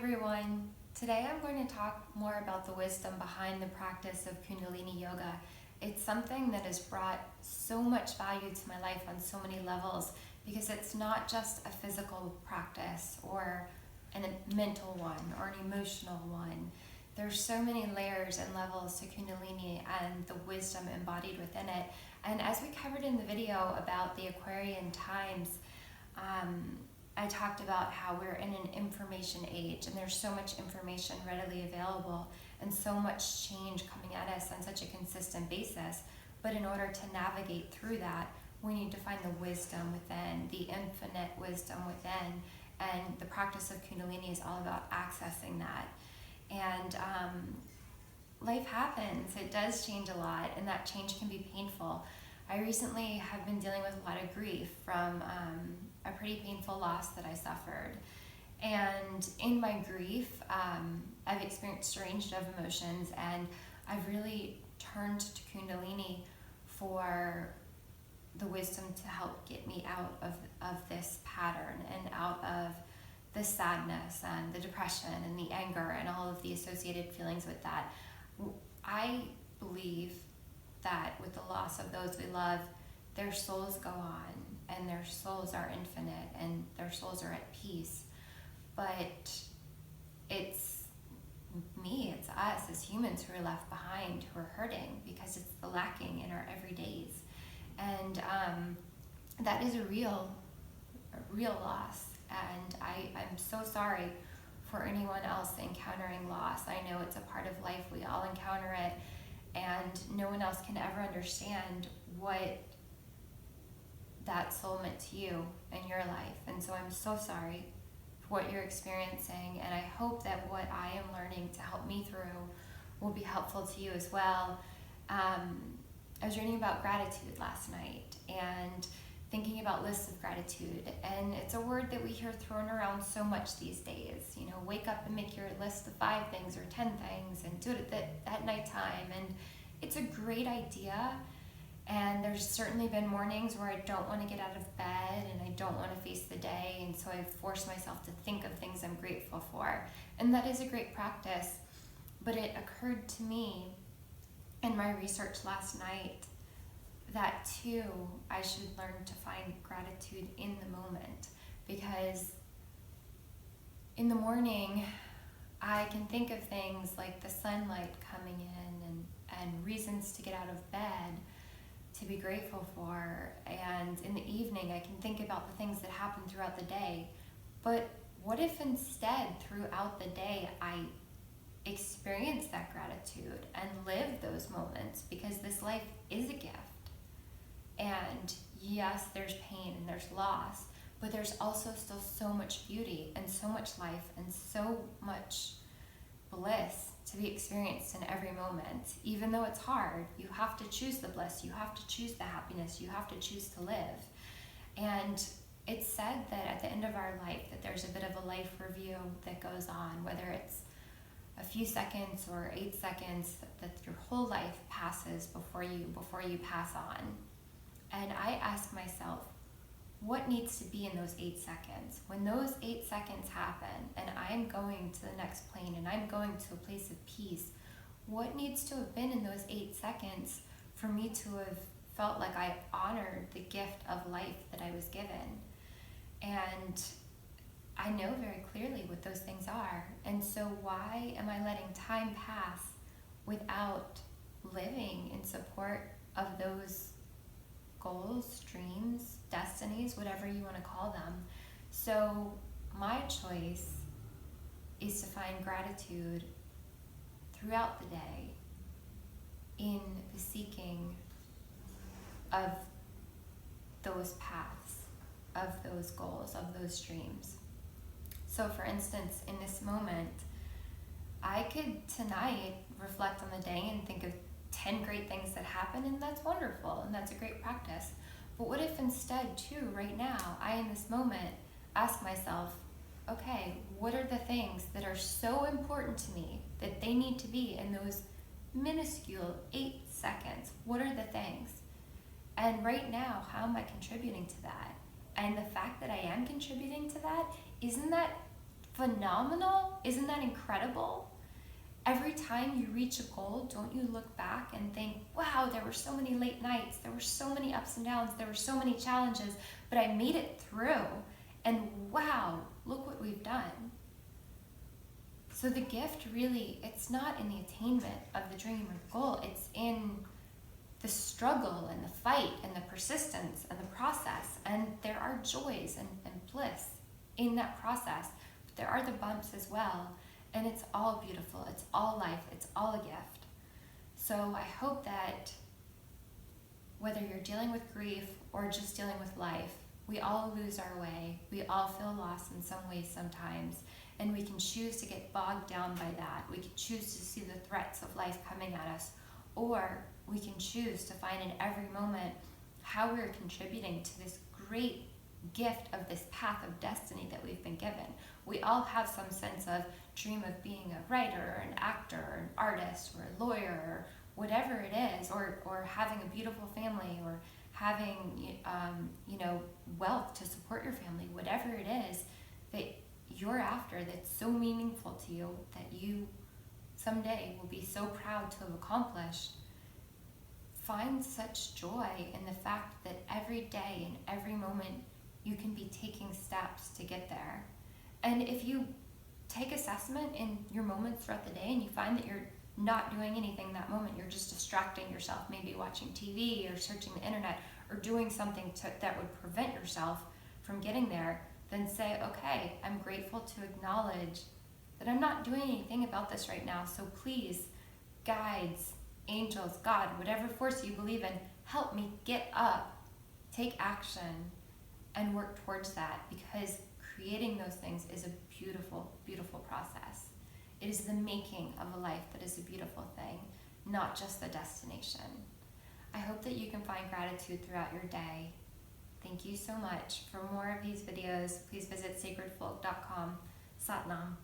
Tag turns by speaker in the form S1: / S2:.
S1: everyone. Today I'm going to talk more about the wisdom behind the practice of Kundalini Yoga. It's something that has brought so much value to my life on so many levels because it's not just a physical practice or a mental one or an emotional one. There's so many layers and levels to Kundalini and the wisdom embodied within it. And as we covered in the video about the Aquarian times, I talked about how we're in an information age and there's so much information readily available and so much change coming at us on such a consistent basis. But in order to navigate through that, we need to find the wisdom within, the infinite wisdom within. And the practice of Kundalini is all about accessing that. And life happens, it does change a lot, and that change can be painful. I recently have been dealing with a lot of grief from a pretty painful loss that I suffered. And in my grief, I've experienced a range of emotions, and I've really turned to Kundalini for the wisdom to help get me out of this pattern and out of the sadness and the depression and the anger and all of the associated feelings with that. I believe that with the loss of those we love, their souls go on and their souls are infinite and their souls are at peace. But it's me, it's us as humans who are left behind who are hurting because it's the lacking in our everydays. And that is a real loss. And I'm so sorry for anyone else encountering loss. I know it's a part of life, we all encounter it, and no one else can ever understand what that soul meant to you in your life. And so I'm so sorry for what you're experiencing, and I hope that what I am learning to help me through will be helpful to you as well. I was reading about gratitude last night and thinking about lists of gratitude, and it's a word that we hear thrown around so much these days. You know, wake up and make your list of 5 things or 10 things and do it at nighttime, and it's a great idea. And there's certainly been mornings where I don't want to get out of bed and I don't want to face the day, and so I've forced myself to think of things I'm grateful for, and that is a great practice. But it occurred to me in my research last night that too, I should learn to find gratitude in the moment, because in the morning I can think of things like the sunlight coming in and reasons to get out of bed to be grateful for, and in the evening I can think about the things that happen throughout the day. But what if instead throughout the day I experience that gratitude and live those moments, because this life is a gift. And yes, there's pain and there's loss, but there's also still so much beauty and so much life and so much bliss to be experienced in every moment. Even though it's hard, you have to choose the bliss, you have to choose the happiness, you have to choose to live. And it's said that at the end of our life that there's a bit of a life review that goes on, whether it's a few seconds or 8 seconds, that your whole life passes before you pass on. And I ask myself, what needs to be in those 8 seconds? When those 8 seconds happen and I'm going to the next plane and I'm going to a place of peace, what needs to have been in those 8 seconds for me to have felt like I honored the gift of life that I was given? And I know very clearly what those things are. And so why am I letting time pass without living in support of those goals, dreams, destinies, whatever you want to call them? So my choice is to find gratitude throughout the day in the seeking of those paths, of those goals, of those dreams. So for instance, in this moment, I could tonight reflect on the day and think of 10 great things that happen, and that's wonderful, and that's a great practice. But what if instead, too, right now, I, in this moment, ask myself, okay, what are the things that are so important to me that they need to be in those minuscule 8 seconds? What are the things? And right now, how am I contributing to that? And the fact that I am contributing to that, isn't that phenomenal? Isn't that incredible? Every time you reach a goal, don't you look back and think, wow, there were so many late nights, there were so many ups and downs, there were so many challenges, but I made it through. And wow, look what we've done. So the gift really, it's not in the attainment of the dream or the goal, it's in the struggle and the fight and the persistence and the process. And there are joys and bliss in that process, but there are the bumps as well. And it's all beautiful, it's all life, it's all a gift. So I hope that whether you're dealing with grief or just dealing with life, we all lose our way. We all feel lost in some ways sometimes. And we can choose to get bogged down by that. We can choose to see the threats of life coming at us. Or we can choose to find in every moment how we're contributing to this great gift of this path of destiny that we've been given. We all have some sense of dream of being a writer, or an actor, or an artist, or a lawyer, or whatever it is, or having a beautiful family, or having wealth to support your family, whatever it is that you're after that's so meaningful to you that you someday will be so proud to have accomplished. Find such joy in the fact that every day and every moment you can be taking steps to get there. And if you take assessment in your moments throughout the day and you find that you're not doing anything that moment, you're just distracting yourself, maybe watching TV or searching the internet or doing something that would prevent yourself from getting there, then say, okay, I'm grateful to acknowledge that I'm not doing anything about this right now. So please, guides, angels, God, whatever force you believe in, help me get up, take action, and work towards that, because creating those things is a beautiful, beautiful process. It is the making of a life that is a beautiful thing, not just the destination. I hope that you can find gratitude throughout your day. Thank you so much. For more of these videos, please visit sacredfolk.com. Sat Nam.